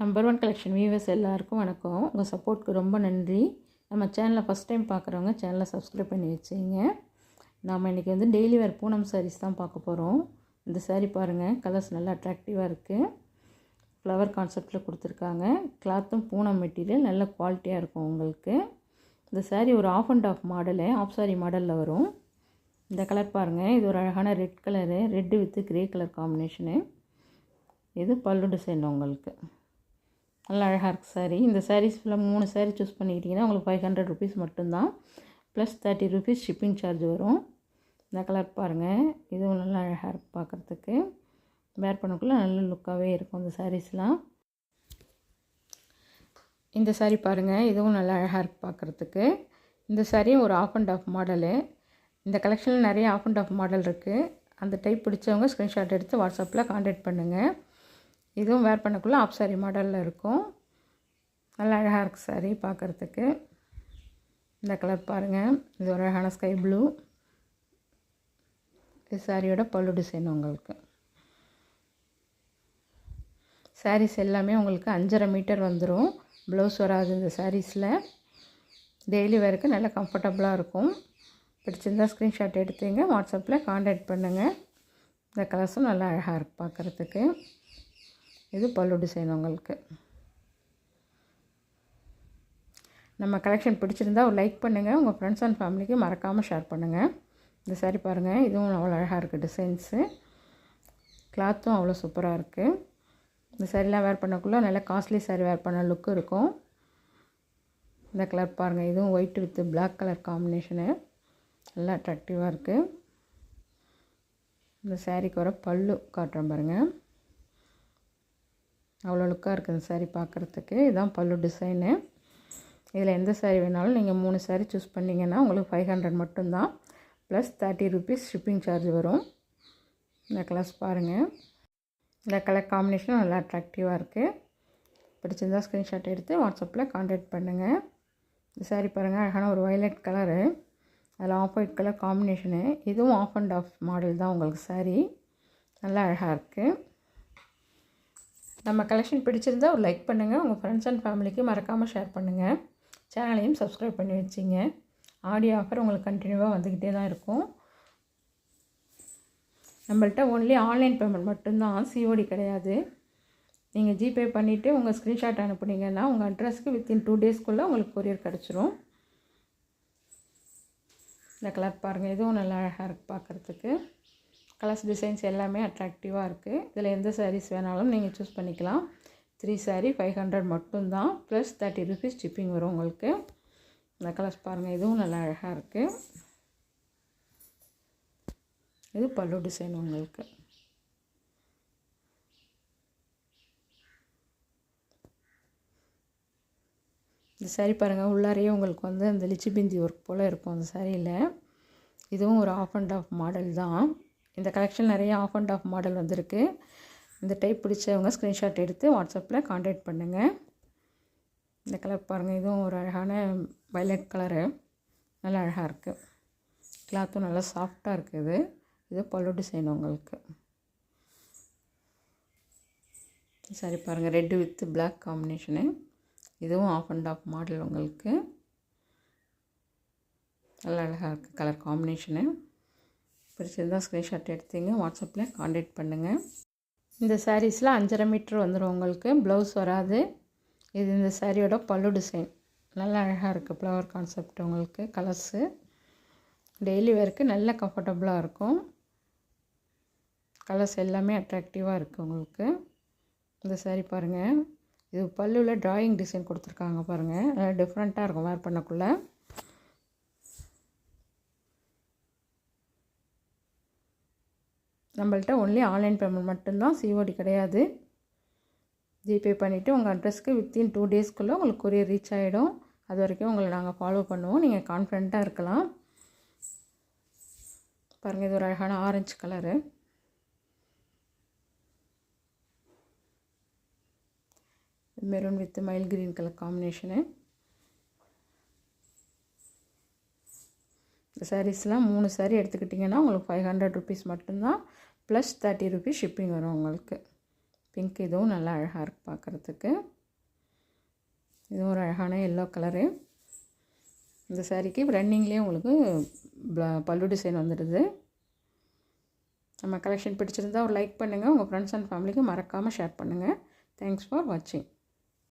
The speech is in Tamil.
நம்பர் ஒன் கலெக்ஷன் வியூவர்ஸ் எல்லாருக்கும் வணக்கம். உங்கள் சப்போர்ட்க்கு ரொம்ப நன்றி. நம்ம சேனலை ஃபஸ்ட் டைம் பார்க்குறவங்க சேனலை சப்ஸ்கிரைப் பண்ணி வச்சுங்க. நாம் இன்றைக்கி டெய்லி வேர் பூனம் சாரீஸ் தான் பார்க்க போகிறோம். இந்த சாரீ பாருங்கள், கலர்ஸ் நல்லா அட்ராக்டிவாக இருக்குது. ஃப்ளவர் கான்செப்டில் கொடுத்துருக்காங்க. கிளாத்தும் பூனம் மெட்டீரியல் நல்ல குவாலிட்டியாக இருக்கும் உங்களுக்கு. இந்த சாரீ ஒரு half and half model, half sari மாடலில் வரும். இந்த கலர் பாருங்கள், இது ஒரு அழகான red colour, red with grey colour combination. இது பல்லு டிசைன் உங்களுக்கு நல்லா அழகாக இருக்குது சாரீ. இந்த சாரீஸ் ஃபுல்லாக 3 சாரீ சூஸ் பண்ணிக்கிட்டிங்கன்னா உங்களுக்கு 500 ருபீஸ் மட்டும்தான், ப்ளஸ் 30 ருபீஸ் ஷிப்பிங் சார்ஜ் வரும். இந்த கலர் பாருங்கள், இதுவும் நல்லா அழகாக இருக்குது பார்க்குறதுக்கு. வேர் பண்ணக்குள்ளே நல்ல லுக்காகவே இருக்கும் இந்த சாரீஸ்லாம். இந்த சாரீ பாருங்கள், இதுவும் நல்லா அழகாக இருக்குது பார்க்குறதுக்கு. இந்த சாரியும் ஒரு ஆஃப் அண்ட் ஆஃப் மாடலு. இந்த கலெக்ஷனில் நிறைய ஆஃப் அண்ட் ஆஃப் மாடல் இருக்குது. அந்த டைப் பிடிச்சவங்க ஸ்க்ரீன்ஷாட் எடுத்து வாட்ஸ்அப்பில் கான்டாக்ட் பண்ணுங்கள். இதுவும் வேர் பண்ணக்குள்ளே ஆஃப் சாரீ மாடலில் இருக்கும். நல்லா அழகாக இருக்குது சாரீ பார்க்குறதுக்கு. இந்த கலர் பாருங்கள், இது ஒரு அழகான ஸ்கை ப்ளூ. இது சாரியோட பல்லு டிசைன் உங்களுக்கு. சாரீஸ் எல்லாமே உங்களுக்கு 5.5 மீட்டர் வந்துடும். ப்ளவுஸ் வராது இந்த சாரீஸில். டெய்லி வேருக்கு நல்லா கம்ஃபர்டபுளாக இருக்கும். பிடிச்சிருந்தால் ஸ்க்ரீன்ஷாட் எடுத்துங்க, வாட்ஸ்அப்பில் கான்டாக்ட் பண்ணுங்கள். இந்த கலர்ஸும் நல்லா அழகாக இருக்குது பார்க்குறதுக்கு. இது பல்லு டிசைன் உங்களுக்கு. நம்ம கலெக்ஷன் பிடிச்சிருந்தா ஒரு லைக் பண்ணுங்கள். உங்கள் ஃப்ரெண்ட்ஸ் அண்ட் ஃபேமிலிக்கு மறக்காமல் ஷேர் பண்ணுங்கள். இந்த சாரீ பாருங்கள், இதுவும் அவ்வளோ அழகாக இருக்குது டிசைன்ஸு. கிளாத்தும் அவ்வளோ சூப்பராக இருக்குது. இந்த சாரீலாம் வேர் பண்ணக்குள்ளே நல்ல காஸ்ட்லி சாரீ வேர் பண்ண லுக்கு இருக்கும். இந்த கலர் பாருங்கள், இதுவும் white with black colour combination நல்லா அட்ராக்டிவாக இருக்குது. இந்த சாரீக்கு வர பல்லு காட்டுறேன் பாருங்கள், அவ்வளோ லுக்காக இருக்குது இந்த சாரீ பார்க்குறதுக்கு. இதுதான் பல்லு டிசைனு. இதில் எந்த சாரீ வேணாலும் நீங்கள் 3 சாரீ சூஸ் பண்ணிங்கன்னா உங்களுக்கு 500 மட்டும்தான், ப்ளஸ் 30 ருபீஸ் ஷிப்பிங் சார்ஜ் வரும். இந்த கலர்ஸ் பாருங்கள், இந்த கலர் காம்பினேஷனும் நல்லா அட்ராக்டிவாக இருக்குது. பிடிச்சிருந்தால் ஸ்க்ரீன்ஷாட் எடுத்து வாட்ஸ்அப்பில் கான்டாக்ட் பண்ணுங்கள். இந்த சாரீ பாருங்கள், அழகான ஒரு வயலட் கலரு, அதில் ஆஃப் ஒயிட் கலர் காம்பினேஷனு. இதுவும் ஆஃப் அண்ட் ஆஃப் மாடல் தான் உங்களுக்கு சாரீ. நல்லா அழகாக இருக்குது. நம்ம கலெக்ஷன் பிடிச்சிருந்தால் ஒரு லைக் பண்ணுங்கள். உங்கள் ஃப்ரெண்ட்ஸ் அண்ட் ஃபேமிலிக்கு மறக்காமல் ஷேர் பண்ணுங்கள். சேனலையும் சப்ஸ்கிரைப் பண்ணி வச்சிங்க. ஆடியோ ஆஃபர் உங்களுக்கு கண்டினியூவாக வந்துக்கிட்டே தான் இருக்கும். நம்மள்ட்ட ஒன்லி ஆன்லைன் பேமெண்ட் மட்டும்தான், சிஓடி கிடையாது. நீங்கள் ஜிபே பண்ணிவிட்டு உங்கள் ஸ்க்ரீன்ஷாட் அனுப்புனீங்கன்னா உங்கள் அட்ரஸ்க்கு வித்தின் 2 டேஸ்க்குள்ளே உங்களுக்கு கொரியர் கிடச்சிரும். இந்த கலர் பாருங்கள், இதுவும் நல்லா அழகாக இருக்குது பார்க்குறதுக்கு. கலர்ஸ் டிசைன்ஸ் எல்லாமே அட்ராக்டிவாக இருக்குது. இதில் எந்த சாரீஸ் வேணாலும் நீங்கள் சூஸ் பண்ணிக்கலாம். 3 சாரீ 500 மட்டும்தான், ப்ளஸ் 30 ருபீஸ் ஷிப்பிங் வரும் உங்களுக்கு. இந்த கலர்ஸ் பாருங்கள், இதுவும் நல்லா அழகாக இருக்குது. இது பல்லு டிசைன் உங்களுக்கு. இந்த சாரீ பாருங்கள், உள்ளாரையே உங்களுக்கு அந்த லிச்சி பிந்தி ஒர்க் போல் இருக்கும் அந்த சாரியில். இதுவும் ஒரு ஆஃப் அண்ட் ஆஃப் மாடல் தான். இந்த கலெக்ஷன் நிறைய ஆஃப் அண்ட் ஆஃப் மாடல் வந்திருக்கு. இந்த டைப் பிடிச்சவங்க ஸ்க்ரீன்ஷாட் எடுத்து வாட்ஸ்அப்பில் கான்டாக்ட் பண்ணுங்கள். இந்த கலர் பாருங்கள், இதுவும் ஒரு அழகான வயலட் கலரு, நல்லா அழகாக இருக்குது. கிளாத்தும் நல்லா சாஃப்டாக இருக்குது. இது பல்லு டிசைன் உங்களுக்கு. சரி பாருங்கள், ரெட்டு வித் பிளாக் காம்பினேஷனு. இதுவும் ஆஃப் அண்ட் ஆஃப் மாடல் உங்களுக்கு. நல்லா அழகாக இருக்குது கலர் காம்பினேஷனு. பிடிச்சிருந்தால் ஸ்க்ரீன்ஷாட் எடுத்தீங்க, வாட்ஸ்அப்பில் கான்டாக்ட் பண்ணுங்கள். இந்த சாரீஸில் 5.5 மீட்டர் வந்துடும் உங்களுக்கு. ப்ளவுஸ் வராது. இது இந்த சாரியோட பல்லு டிசைன் நல்லா அழகாக இருக்குது. ஃப்ளவர் கான்செப்ட் உங்களுக்கு. கலர்ஸு டெய்லி வேருக்கு நல்ல கம்ஃபர்டபுளாக இருக்கும். கலர்ஸ் எல்லாமே அட்ராக்டிவாக இருக்குது உங்களுக்கு. இந்த சாரீ பாருங்கள், இது பல்லுவில் ட்ராயிங் டிசைன் கொடுத்துருக்காங்க பாருங்கள், நல்லா டிஃப்ரெண்ட்டாக இருக்கும் வேர் பண்ணக்குள்ளே. நம்மள்ட்ட ஒன்லி ஆன்லைன் பேமெண்ட் மட்டும்தான், சிஓடி கிடையாது. ஜிபே பண்ணிவிட்டு உங்கள் அட்ரஸ்க்கு வித்தின் 2 டேஸ்க்குள்ளே உங்களுக்கு கொரியர் ரீச் ஆகிடும். அது வரைக்கும் உங்களை நாங்கள் ஃபாலோ பண்ணுவோம். நீங்கள் கான்ஃபிடெண்ட்டாக இருக்கலாம். பாருங்கள், இது ஒரு அழகான ஆரஞ்சு கலரு. மெரூன் வித் மயில் கிரீன் கலர் காம்பினேஷனு. இந்த சாரீஸ்லாம் 3 சாரீ எடுத்துக்கிட்டிங்கன்னா உங்களுக்கு 500 ருபீஸ் மட்டும்தான், ப்ளஸ் 30 ருபீஸ் ஷிப்பிங் வரும் உங்களுக்கு. பிங்க் இதுவும் நல்லா அழகாக இருக்குது பார்க்குறதுக்கு. இதுவும் ஒரு அழகான எல்லோ கலரு. இந்த சாரீக்கு ரன்னிங்லேயே உங்களுக்கு பல்லு டிசைன் வந்துடுது. நம்ம கலெக்ஷன் பிடிச்சிருந்தா ஒரு லைக் பண்ணுங்கள். உங்கள் ஃப்ரெண்ட்ஸ் அண்ட் ஃபேமிலிக்கு மறக்காமல் ஷேர் பண்ணுங்கள். தேங்க்ஸ் ஃபார் வாட்சிங்.